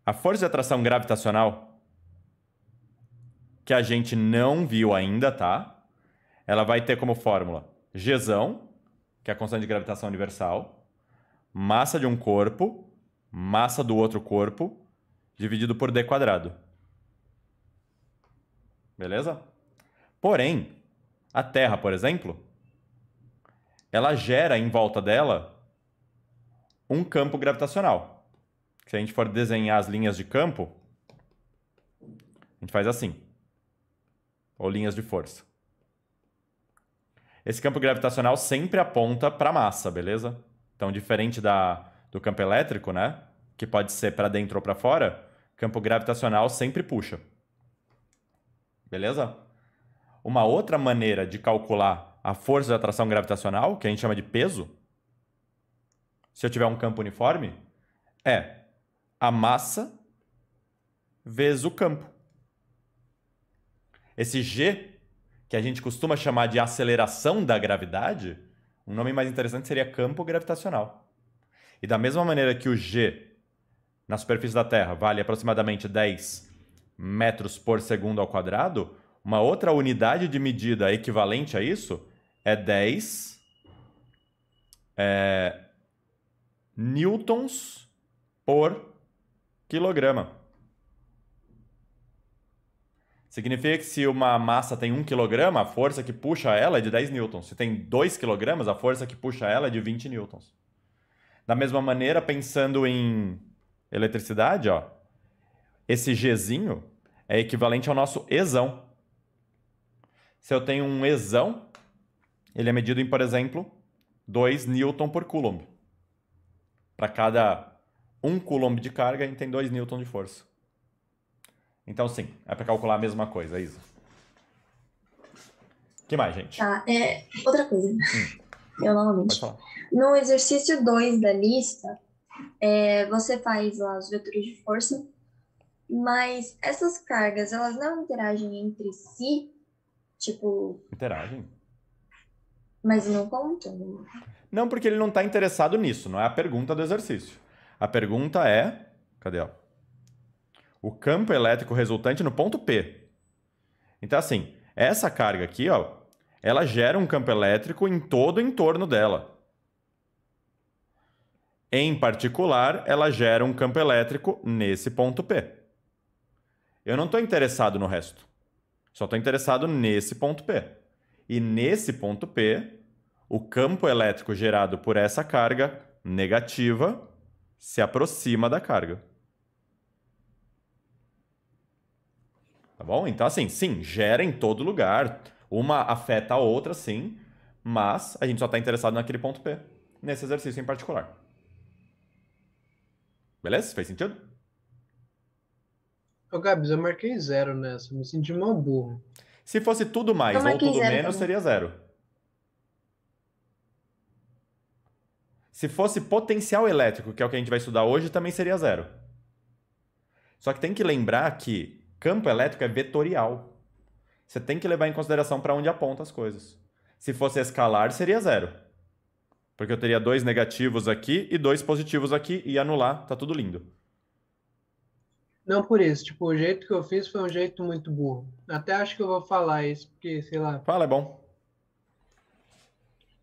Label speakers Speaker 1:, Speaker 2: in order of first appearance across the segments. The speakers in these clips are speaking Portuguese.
Speaker 1: A força de atração gravitacional, que a gente não viu ainda, tá? Ela vai ter como fórmula Gzão, que é a constante de gravitação universal, massa de um corpo, massa do outro corpo, dividido por d quadrado. Beleza? Porém, a Terra, por exemplo, ela gera em volta dela um campo gravitacional. Se a gente for desenhar as linhas de campo, a gente faz assim. Ou linhas de força. Esse campo gravitacional sempre aponta para a massa, beleza? Então, diferente do campo elétrico, né? Que pode ser para dentro ou para fora, campo gravitacional sempre puxa. Beleza? Uma outra maneira de calcular a força de atração gravitacional, que a gente chama de peso, se eu tiver um campo uniforme, é a massa vezes o campo. Esse G, que a gente costuma chamar de aceleração da gravidade, um nome mais interessante seria campo gravitacional. E da mesma maneira que o G na superfície da Terra vale aproximadamente 10 metros por segundo ao quadrado, uma outra unidade de medida equivalente a isso é 10 newtons por quilograma. Significa que se uma massa tem 1 kg, a força que puxa ela é de 10 newtons. Se tem 2 kg, a força que puxa ela é de 20 newtons. Da mesma maneira, pensando em eletricidade, ó, esse Gzinho é equivalente ao nosso Ezão. Se eu tenho um Ezão, ele é medido em, por exemplo, 2 newton por coulomb. Para cada 1 coulomb de carga, a gente tem 2 newton de força. Então, sim, é para calcular a mesma coisa, Isa. O que mais, gente?
Speaker 2: Tá, outra coisa. Eu
Speaker 1: Pode
Speaker 2: novamente.
Speaker 1: falar.
Speaker 2: No exercício 2 da lista, você faz lá os vetores de força, mas essas cargas, elas não interagem entre si, tipo,
Speaker 1: Interagem?
Speaker 2: mas não contam.
Speaker 1: Não, porque ele não está interessado nisso, não é a pergunta do exercício. A pergunta é... Cadê, ó? O campo elétrico resultante no ponto P. Então, assim, essa carga aqui, ó, ela gera um campo elétrico em todo o entorno dela. Em particular, ela gera um campo elétrico nesse ponto P. Eu não estou interessado no resto. Só estou interessado nesse ponto P. E nesse ponto P, o campo elétrico gerado por essa carga negativa se aproxima da carga. Tá bom? Então, assim, sim, gera em todo lugar. Uma afeta a outra, sim, mas a gente só está interessado naquele ponto P, nesse exercício em particular. Beleza? Fez sentido?
Speaker 3: Ô, Gabs, eu marquei 0 nessa, me senti mal burro.
Speaker 1: Se fosse tudo mais
Speaker 2: Eu
Speaker 1: ou
Speaker 2: marquei
Speaker 1: tudo
Speaker 2: 0
Speaker 1: menos,
Speaker 2: também.
Speaker 1: seria 0. Se fosse potencial elétrico, que é o que a gente vai estudar hoje, também seria 0. Só que tem que lembrar que campo elétrico é vetorial. Você tem que levar em consideração para onde aponta as coisas. Se fosse escalar, seria 0. Porque eu teria 2 negativos aqui e 2 positivos aqui e anular, tá tudo lindo.
Speaker 3: Não por isso, tipo, o jeito que eu fiz foi um jeito muito burro. Até acho que eu vou falar isso, porque, sei lá,
Speaker 1: Fala, é bom.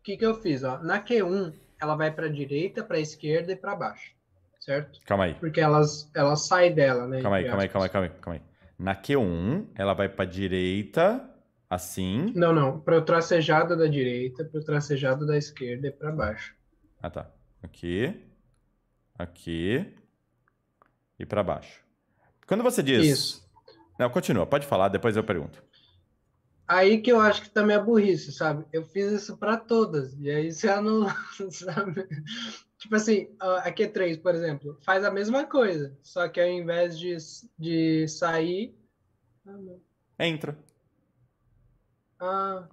Speaker 3: o que que eu fiz, ó? Na Q1, ela vai para a direita, para a esquerda e para baixo, certo?
Speaker 1: Calma aí.
Speaker 3: Porque elas saem dela, né?
Speaker 1: Calma aí,
Speaker 3: entre
Speaker 1: calma aí,
Speaker 3: aspas.
Speaker 1: calma aí, calma aí. Na Q1, ela vai para direita, assim.
Speaker 3: Não, para o tracejado da direita, para o tracejado da esquerda e para baixo.
Speaker 1: Ah, tá. Aqui, aqui e para baixo. Quando você diz...
Speaker 3: Isso.
Speaker 1: Não, continua, pode falar, depois eu pergunto.
Speaker 3: Aí que eu acho que também é burrice, sabe? Eu fiz isso para todas, e aí você anula, sabe? Tipo assim, a Q3, por exemplo, faz a mesma coisa, só que ao invés de sair. Ah, não.
Speaker 1: Entra.
Speaker 3: Ah,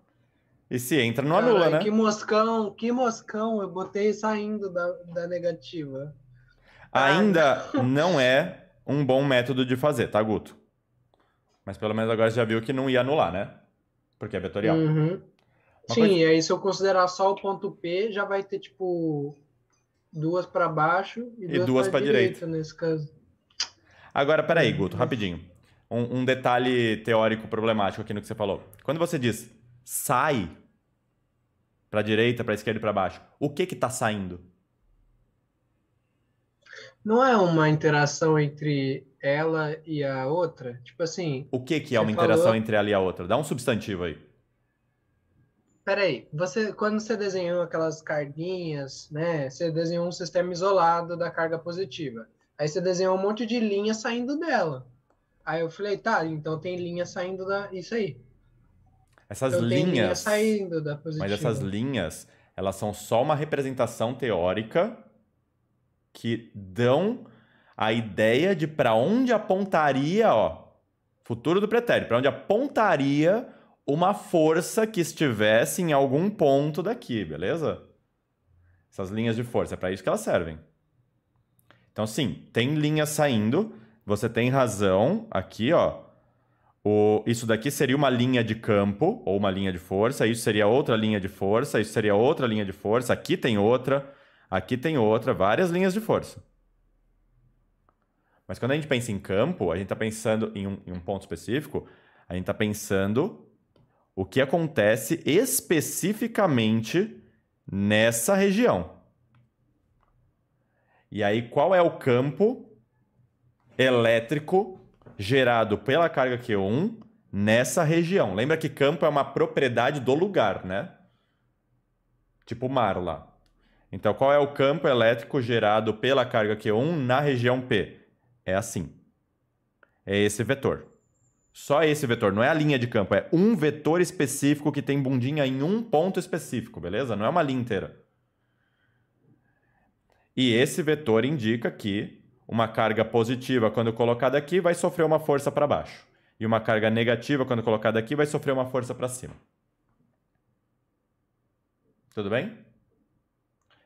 Speaker 1: E se entra, não anula,
Speaker 3: caralho,
Speaker 1: né?
Speaker 3: que moscão, eu botei saindo da negativa. Ah,
Speaker 1: Ainda
Speaker 3: não.
Speaker 1: não é um bom método de fazer, tá, Guto? Mas pelo menos agora você já viu que não ia anular, né? Porque é vetorial.
Speaker 3: Uhum.
Speaker 1: Uma
Speaker 3: Sim,
Speaker 1: coisa...
Speaker 3: e aí se eu considerar só o ponto P, já vai ter, tipo, duas para baixo e
Speaker 1: E
Speaker 3: duas
Speaker 1: duas
Speaker 3: para
Speaker 1: para direita.
Speaker 3: direita, nesse caso.
Speaker 1: Agora, peraí, Guto, rapidinho. Um detalhe teórico problemático aqui no que você falou. Quando você diz sai para direita, para esquerda e para baixo, o que está saindo?
Speaker 3: Não é uma interação entre ela e a outra? Tipo assim,
Speaker 1: O que é
Speaker 3: você
Speaker 1: uma interação
Speaker 3: falou.
Speaker 1: entre ela e a outra? Dá um substantivo aí.
Speaker 3: Peraí, quando você desenhou aquelas carguinhas, né? Você desenhou um sistema isolado da carga positiva. Aí você desenhou um monte de linha saindo dela. Aí eu falei, tá, então tem linha saindo da. Isso aí.
Speaker 1: Essas
Speaker 3: Então tem linha
Speaker 1: linhas,
Speaker 3: saindo da
Speaker 1: mas essas
Speaker 3: positiva.
Speaker 1: linhas, elas são só uma representação teórica que dão a ideia de para onde apontaria, ó, futuro do pretérito, para onde apontaria uma força que estivesse em algum ponto daqui, beleza? Essas linhas de força, é para isso que elas servem. Então, sim, tem linha saindo, você tem razão aqui, ó. Isso daqui seria uma linha de campo, ou uma linha de força, isso seria outra linha de força, isso seria outra linha de força, aqui tem outra, várias linhas de força. Mas quando a gente pensa em campo, a gente está pensando em um ponto específico, a gente está pensando o que acontece especificamente nessa região. E aí, qual é o campo elétrico gerado pela carga Q1 nessa região? Lembra que campo é uma propriedade do lugar, né? Tipo o mar lá. Então, qual é o campo elétrico gerado pela carga Q1 na região P? É assim. É esse vetor. Só esse vetor, não é a linha de campo, é um vetor específico que tem bundinha em um ponto específico, beleza? Não é uma linha inteira. E esse vetor indica que uma carga positiva, quando colocada aqui, vai sofrer uma força para baixo. E uma carga negativa, quando colocada aqui, vai sofrer uma força para cima. Tudo bem?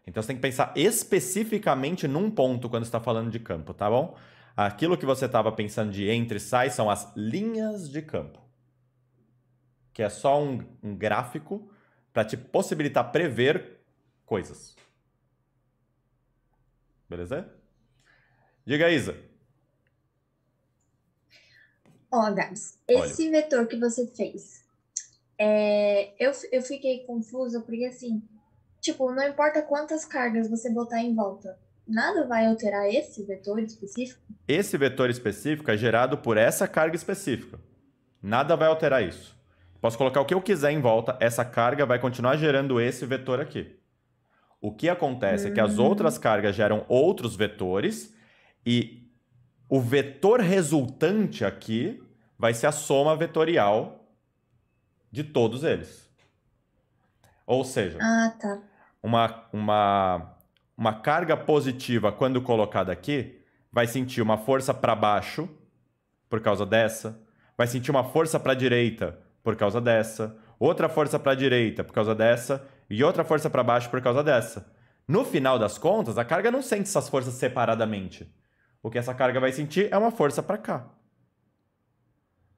Speaker 1: Então você tem que pensar especificamente num ponto quando está falando de campo, tá bom? Aquilo que você estava pensando de entre e sai são as linhas de campo. Que é só um gráfico para te possibilitar prever coisas. Beleza? Diga, Isa.
Speaker 2: Ó, Gabs,
Speaker 1: Olha.
Speaker 2: esse vetor que você fez, eu fiquei confusa porque assim, tipo, não importa quantas cargas você botar em volta, nada vai alterar esse vetor específico?
Speaker 1: Esse vetor específico é gerado por essa carga específica. Nada vai alterar isso. Posso colocar o que eu quiser em volta, essa carga vai continuar gerando esse vetor aqui. O que acontece é que as outras cargas geram outros vetores e o vetor resultante aqui vai ser a soma vetorial de todos eles. Ou seja,
Speaker 2: Tá.
Speaker 1: uma carga positiva, quando colocada aqui, vai sentir uma força para baixo por causa dessa, vai sentir uma força para a direita por causa dessa, outra força para a direita por causa dessa e outra força para baixo por causa dessa. No final das contas, a carga não sente essas forças separadamente. O que essa carga vai sentir é uma força para cá,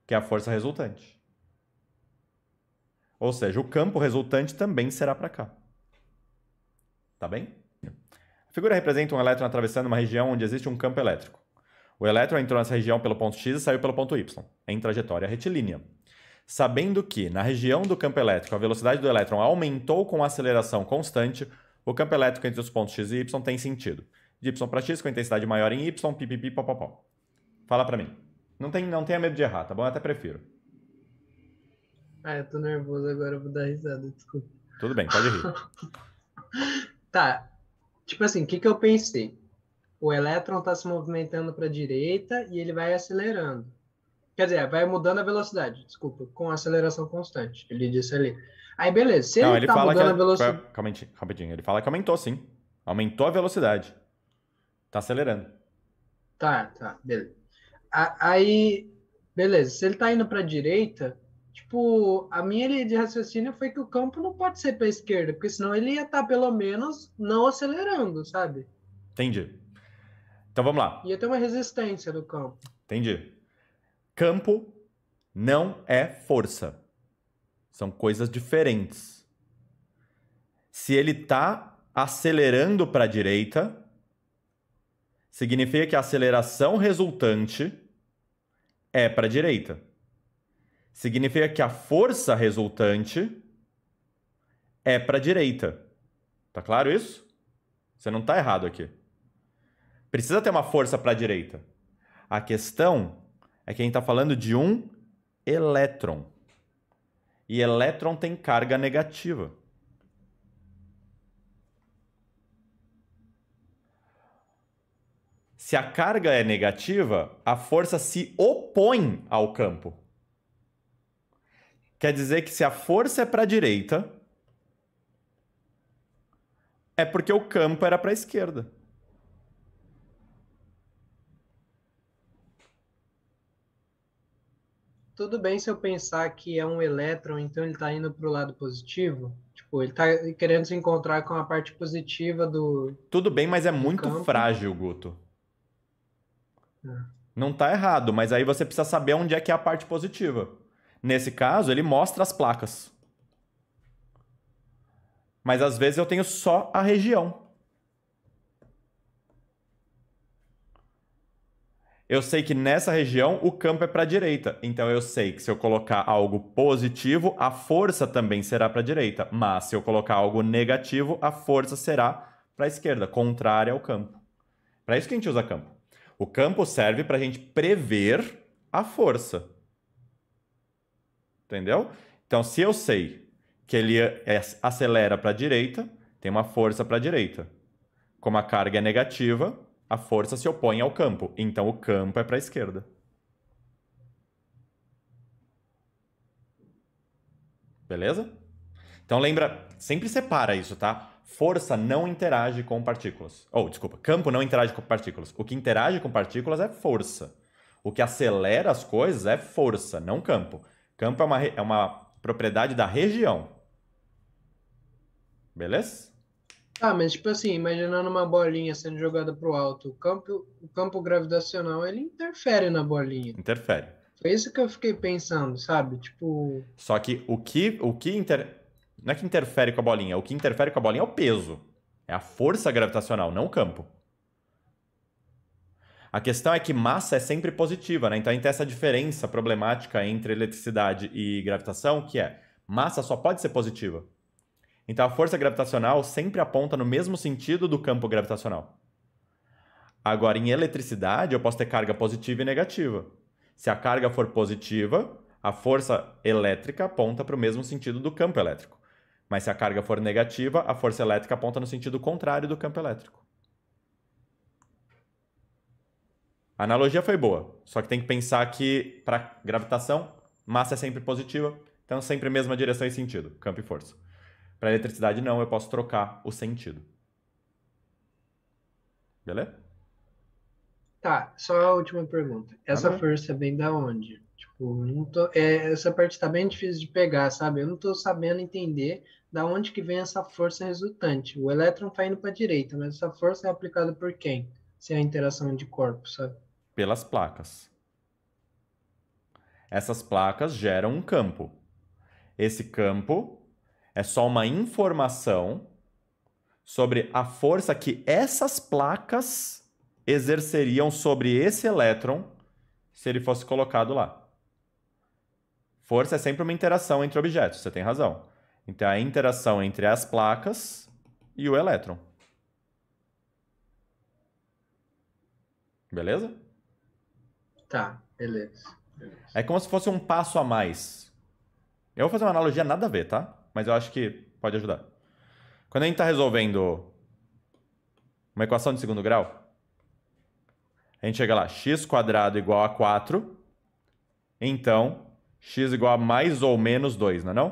Speaker 1: que é a força resultante. Ou seja, o campo resultante também será para cá. Tá bem? A figura representa um elétron atravessando uma região onde existe um campo elétrico. O elétron entrou nessa região pelo ponto X e saiu pelo ponto Y, em trajetória retilínea. Sabendo que, na região do campo elétrico, a velocidade do elétron aumentou com aceleração constante, o campo elétrico entre os pontos X e Y tem sentido. De Y para X com intensidade maior em Y, pipipi, popopó. Fala pra mim. Não tenha medo de errar, tá bom? Eu até prefiro.
Speaker 3: Eu tô nervoso agora, eu vou dar risada, desculpa.
Speaker 1: Tudo bem, pode rir.
Speaker 3: Tá, tipo assim, o que eu pensei? O elétron está se movimentando para a direita e ele vai acelerando. Quer dizer, vai mudando a velocidade, desculpa, com aceleração constante. Ele disse ali. Aí, beleza. Se ele está mudando a velocidade.
Speaker 1: Calma aí, rapidinho. Ele fala que aumentou, sim. Aumentou a velocidade. Tá acelerando.
Speaker 3: Tá, beleza. Aí, beleza. Se ele está indo para a direita, tipo, a minha linha de raciocínio foi que o campo não pode ser para a esquerda, porque senão ele ia estar, pelo menos, não acelerando, sabe?
Speaker 1: Entendi. Então vamos lá.
Speaker 3: Ia ter uma resistência do campo.
Speaker 1: Entendi. Campo não é força. São coisas diferentes. Se ele está acelerando para a direita, significa que a aceleração resultante é para a direita. Significa que a força resultante é para a direita. Tá claro isso? Você não está errado aqui. Precisa ter uma força para a direita. A questão é que a gente está falando de um elétron. E elétron tem carga negativa. Se a carga é negativa, a força se opõe ao campo. Quer dizer que se a força é para a direita, é porque o campo era para a esquerda.
Speaker 3: Tudo bem se eu pensar que é um elétron, então ele está indo para o lado positivo? Tipo, ele está querendo se encontrar com a parte positiva do
Speaker 1: Tudo bem, mas é muito
Speaker 3: campo.
Speaker 1: frágil, Guto.
Speaker 3: Ah.
Speaker 1: Não tá errado, mas aí você precisa saber onde é que é a parte positiva. Nesse caso, ele mostra as placas. Mas às vezes eu tenho só a região. Eu sei que nessa região o campo é para a direita. Então eu sei que se eu colocar algo positivo, a força também será para a direita. Mas se eu colocar algo negativo, a força será para a esquerda, contrária ao campo. Para isso que a gente usa campo. O campo serve para a gente prever a força. Entendeu? Então, se eu sei que ele acelera para a direita, tem uma força para a direita. Como a carga é negativa, a força se opõe ao campo. Então, o campo é para a esquerda. Beleza? Então, lembra, sempre separa isso, tá? Força não interage com partículas. Desculpa, campo não interage com partículas. O que interage com partículas é força. O que acelera as coisas é força, não campo. Campo é uma propriedade da região. Beleza?
Speaker 3: Ah, mas tipo assim, imaginando uma bolinha sendo jogada para o alto, o campo gravitacional, ele interfere na bolinha.
Speaker 1: Interfere.
Speaker 3: Foi isso que eu fiquei pensando, sabe? Tipo...
Speaker 1: Só que não é que interfere com a bolinha. O que interfere com a bolinha é o peso. É a força gravitacional, não o campo. A questão é que massa é sempre positiva, né? Então a gente tem essa diferença problemática entre eletricidade e gravitação, que é massa só pode ser positiva. Então a força gravitacional sempre aponta no mesmo sentido do campo gravitacional. Agora, em eletricidade, eu posso ter carga positiva e negativa. Se a carga for positiva, a força elétrica aponta para o mesmo sentido do campo elétrico. Mas se a carga for negativa, a força elétrica aponta no sentido contrário do campo elétrico. A analogia foi boa, só que tem que pensar que para gravitação, massa é sempre positiva, então sempre mesma direção e sentido, campo e força. Para eletricidade não, eu posso trocar o sentido. Beleza?
Speaker 3: Tá, só a última pergunta. Essa força vem da onde? Tipo, não tô, essa parte tá bem difícil de pegar, sabe? Eu não tô sabendo entender da onde que vem essa força resultante. O elétron tá indo para a direita, mas essa força é aplicada por quem? Se é a interação de corpos, sabe?
Speaker 1: Pelas placas. Essas placas geram um campo. Esse campo é só uma informação sobre a força que essas placas exerceriam sobre esse elétron se ele fosse colocado lá. Força é sempre uma interação entre objetos, você tem razão. Então, é a interação entre as placas e o elétron. Beleza?
Speaker 3: Tá, beleza.
Speaker 1: É como se fosse um passo a mais. Eu vou fazer uma analogia nada a ver, tá? Mas eu acho que pode ajudar. Quando a gente está resolvendo uma equação de segundo grau, a gente chega lá, x² igual a 4, então x igual a mais ou menos 2, não é não?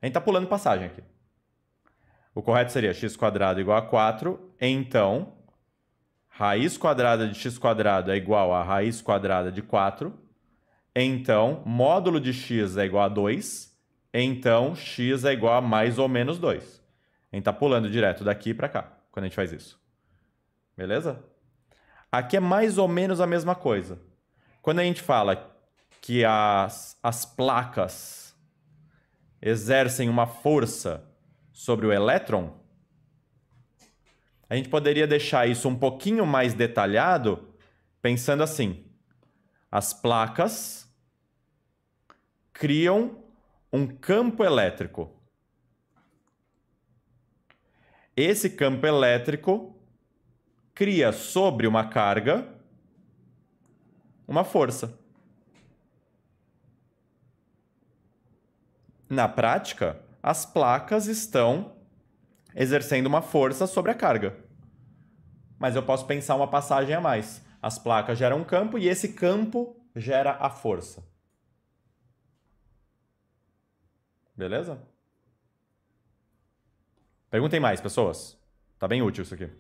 Speaker 1: A gente está pulando passagem aqui. O correto seria x² igual a 4, então raiz quadrada de x² é igual a raiz quadrada de 4, então módulo de x é igual a 2, então x é igual a mais ou menos 2. A gente está pulando direto daqui para cá, quando a gente faz isso. Beleza? Aqui é mais ou menos a mesma coisa. Quando a gente fala que as placas exercem uma força sobre o elétron, A gente poderia deixar isso um pouquinho mais detalhado, pensando assim: as placas criam um campo elétrico. Esse campo elétrico cria sobre uma carga uma força. Na prática, as placas estão exercendo uma força sobre a carga. Mas eu posso pensar uma passagem a mais. As placas geram um campo e esse campo gera a força. Beleza? Perguntem mais, pessoas. Tá bem útil isso aqui.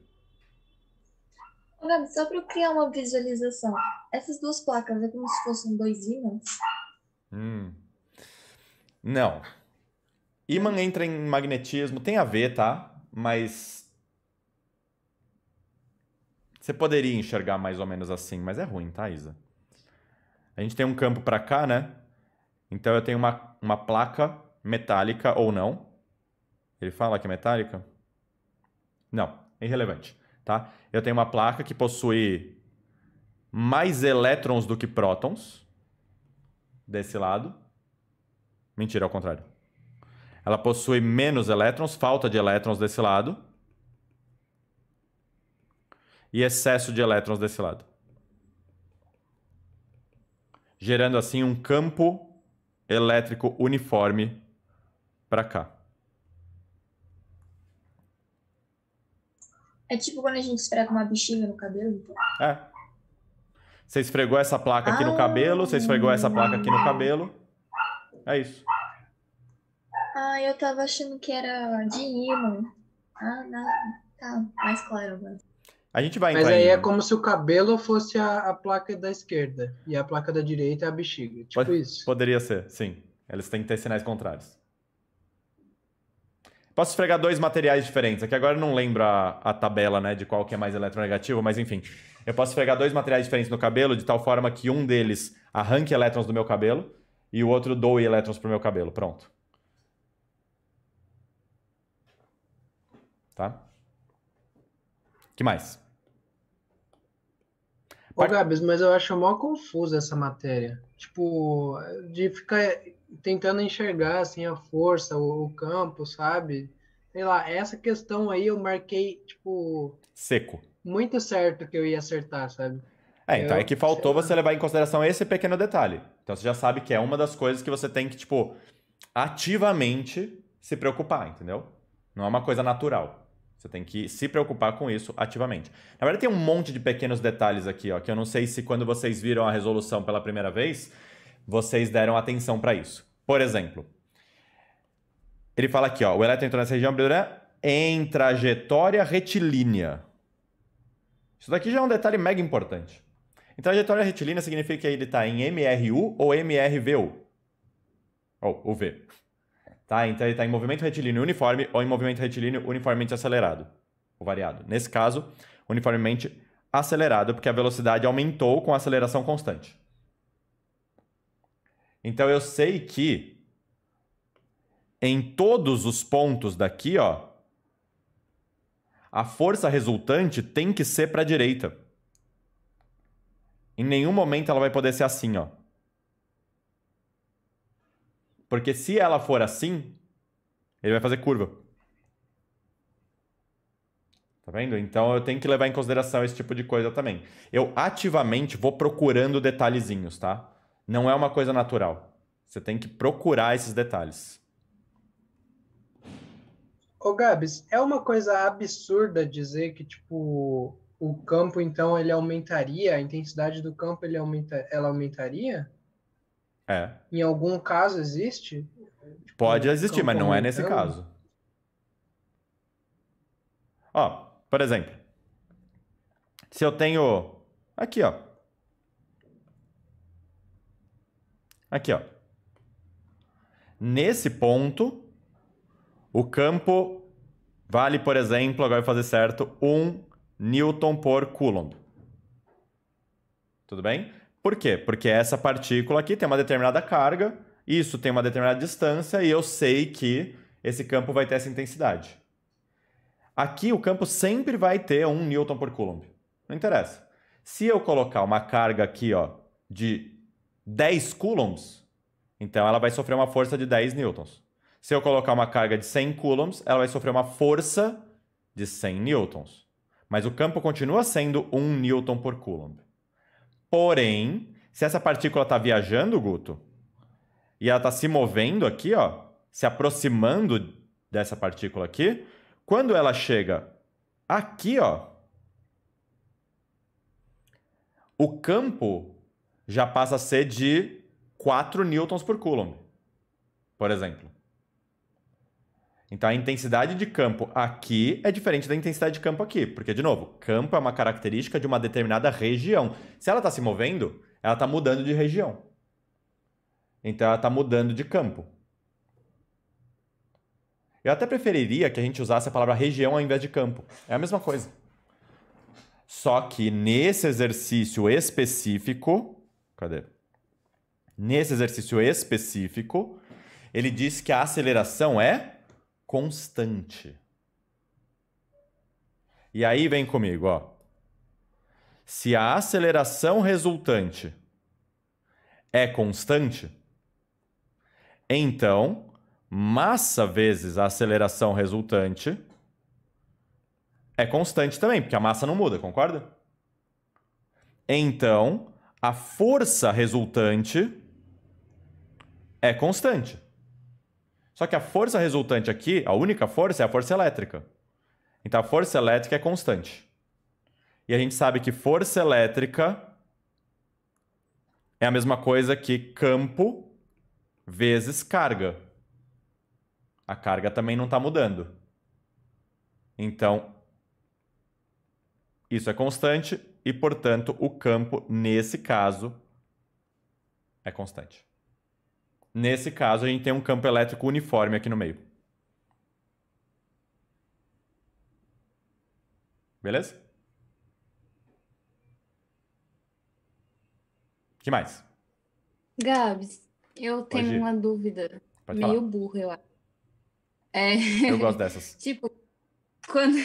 Speaker 2: Ô, Gabi, só para eu criar uma visualização, essas duas placas é como se fossem dois ímãs?
Speaker 1: Não. Ímã entra em magnetismo, tem a ver, tá? Mas você poderia enxergar mais ou menos assim, mas é ruim, tá, Isa? A gente tem um campo para cá, né? Então eu tenho uma placa metálica ou não. Ele fala que é metálica? Não, é irrelevante, tá? Eu tenho uma placa que possui mais elétrons do que prótons desse lado. Mentira, ao contrário. Ela possui menos elétrons, falta de elétrons desse lado. E excesso de elétrons desse lado. Gerando assim um campo elétrico uniforme para cá.
Speaker 2: É tipo quando a gente esfrega uma bexiga no cabelo, então.
Speaker 1: É. Você esfregou essa placa aqui no cabelo, você esfregou essa placa aqui no cabelo. É isso.
Speaker 2: Ah, eu tava achando que era de ímã. Ah, não. Tá mais claro agora.
Speaker 1: A gente vai
Speaker 3: Mas
Speaker 1: entrar
Speaker 3: aí
Speaker 1: em...
Speaker 3: é como se o cabelo fosse a placa da esquerda e a placa da direita é a bexiga. Tipo isso.
Speaker 1: Poderia ser, sim. Eles têm que ter sinais contrários. Posso esfregar dois materiais diferentes. Aqui agora eu não lembro a tabela, né, de qual que é mais eletronegativo, mas enfim. Eu posso esfregar dois materiais diferentes no cabelo, de tal forma que um deles arranque elétrons do meu cabelo e o outro doe elétrons pro meu cabelo. Pronto. Tá? Que mais?
Speaker 3: Ô, Gabs, mas eu acho mó confusa essa matéria. Tipo, de ficar tentando enxergar assim a força, o campo, sabe? Sei lá, essa questão aí eu marquei, tipo,
Speaker 1: Seco.
Speaker 3: muito certo que eu ia acertar, sabe?
Speaker 1: Então é que faltou
Speaker 3: sei lá.
Speaker 1: você levar em consideração esse pequeno detalhe. Então você já sabe que é uma das coisas que você tem que, tipo, ativamente se preocupar, entendeu? Não é uma coisa natural. Você tem que se preocupar com isso ativamente. Na verdade, tem um monte de pequenos detalhes aqui, ó, que eu não sei se quando vocês viram a resolução pela primeira vez, vocês deram atenção para isso. Por exemplo, ele fala aqui, ó, o elétron entrou nessa região em trajetória retilínea. Isso daqui já é um detalhe mega importante. Em trajetória retilínea significa que ele está em MRU ou MRVU. Ou UV. Tá? Então ele está em movimento retilíneo uniforme ou em movimento retilíneo uniformemente acelerado. Ou variado. Nesse caso, uniformemente acelerado, porque a velocidade aumentou com a aceleração constante. Então eu sei que em todos os pontos daqui, ó, a força resultante tem que ser para a direita. Em nenhum momento ela vai poder ser assim, ó. Porque se ela for assim, ele vai fazer curva. Tá vendo? Então eu tenho que levar em consideração esse tipo de coisa também. Eu ativamente vou procurando detalhezinhos, tá? Não é uma coisa natural. Você tem que procurar esses detalhes.
Speaker 3: Ô, Gabs, é uma coisa absurda dizer que, tipo, o campo, então, ele aumentaria, a intensidade do campo, ela aumentaria?
Speaker 1: É.
Speaker 3: Em algum caso existe? Tipo,
Speaker 1: Pode existir, mas não é nesse
Speaker 3: aumentando?
Speaker 1: caso. Ó, por exemplo, se eu tenho aqui, ó. Aqui, ó. Nesse ponto, o campo vale, por exemplo, agora eu vou fazer certo, 1 Newton por Coulomb. Tudo bem? Por quê? Porque essa partícula aqui tem uma determinada carga, isso tem uma determinada distância e eu sei que esse campo vai ter essa intensidade. Aqui o campo sempre vai ter 1 newton por coulomb. Não interessa. Se eu colocar uma carga aqui, ó, de 10 coulombs, então ela vai sofrer uma força de 10 newtons. Se eu colocar uma carga de 100 coulombs, ela vai sofrer uma força de 100 newtons. Mas o campo continua sendo 1 newton por coulomb. Porém, se essa partícula está viajando, Guto, e ela está se movendo aqui, ó, se aproximando dessa partícula aqui, quando ela chega aqui, ó, o campo já passa a ser de 4 newtons por coulomb, por exemplo. Então, a intensidade de campo aqui é diferente da intensidade de campo aqui. Porque, de novo, campo é uma característica de uma determinada região. Se ela está se movendo, ela está mudando de região. Então, ela está mudando de campo. Eu até preferiria que a gente usasse a palavra região ao invés de campo. É a mesma coisa. Só que nesse exercício específico... Cadê? Nesse exercício específico, ele diz que a aceleração é constante. E aí vem comigo, ó. Se a aceleração resultante é constante, então massa vezes a aceleração resultante é constante também, porque a massa não muda, concorda? Então, a força resultante é constante. Só que a força resultante aqui, a única força é a força elétrica. Então a força elétrica é constante. E a gente sabe que força elétrica é a mesma coisa que campo vezes carga. A carga também não está mudando. Então, isso é constante e, portanto, o campo, nesse caso, é constante. Nesse caso, a gente tem um campo elétrico uniforme aqui no meio. Beleza? O que mais?
Speaker 4: Gabs, eu tenho
Speaker 1: Pode ir.
Speaker 4: uma dúvida
Speaker 1: Pode
Speaker 4: meio
Speaker 1: falar.
Speaker 4: burra, eu acho.
Speaker 1: Eu gosto dessas.
Speaker 4: Tipo, quando,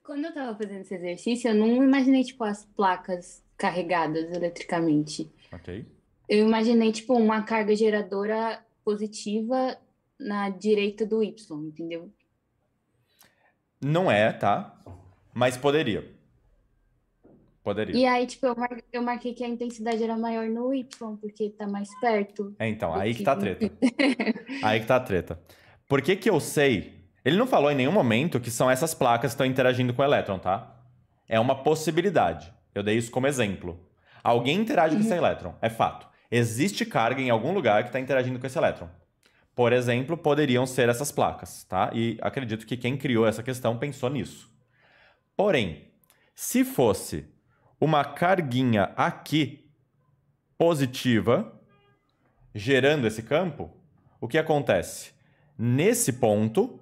Speaker 4: quando eu tava fazendo esse exercício, eu não imaginei, tipo, as placas carregadas eletricamente.
Speaker 1: Ok.
Speaker 4: Eu imaginei, tipo, uma carga geradora positiva na direita do Y, entendeu?
Speaker 1: Não é, tá? Mas poderia. Poderia.
Speaker 4: E aí, tipo, eu marquei que a intensidade era maior no Y, porque tá mais perto
Speaker 1: Então,
Speaker 4: do
Speaker 1: aí que tá a
Speaker 4: no
Speaker 1: treta.
Speaker 4: X.
Speaker 1: Aí que tá a treta. Por que que eu sei? Ele não falou em nenhum momento que são essas placas que estão interagindo com o elétron, tá? É uma possibilidade. Eu dei isso como exemplo. Alguém interage com esse elétron, é fato. Existe carga em algum lugar que está interagindo com esse elétron. Por exemplo, poderiam ser essas placas, tá? E acredito que quem criou essa questão pensou nisso. Porém, se fosse uma carguinha aqui positiva gerando esse campo, o que acontece? Nesse ponto,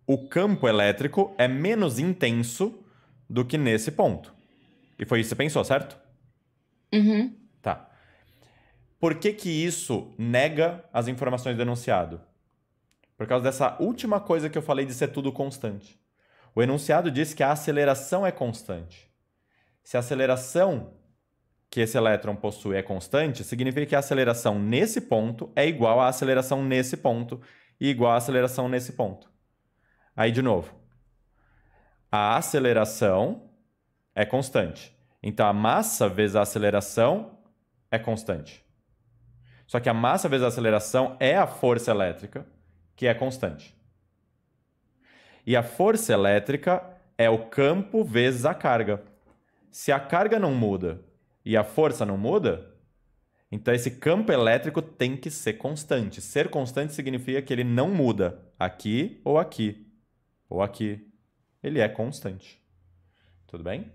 Speaker 1: o campo elétrico é menos intenso do que nesse ponto. E foi isso que você pensou, certo?
Speaker 4: Uhum.
Speaker 1: Tá. Por que que isso nega as informações do enunciado? Por causa dessa última coisa que eu falei de ser tudo constante. O enunciado diz que a aceleração é constante. Se a aceleração que esse elétron possui é constante, significa que a aceleração nesse ponto é igual à aceleração nesse ponto e igual à aceleração nesse ponto. Aí, de novo, a aceleração é constante. Então, a massa vezes a aceleração é constante. Só que a massa vezes a aceleração é a força elétrica, que é constante. E a força elétrica é o campo vezes a carga. Se a carga não muda e a força não muda, então esse campo elétrico tem que ser constante. Ser constante significa que ele não muda aqui ou aqui. Ou aqui. Ele é constante. Tudo bem?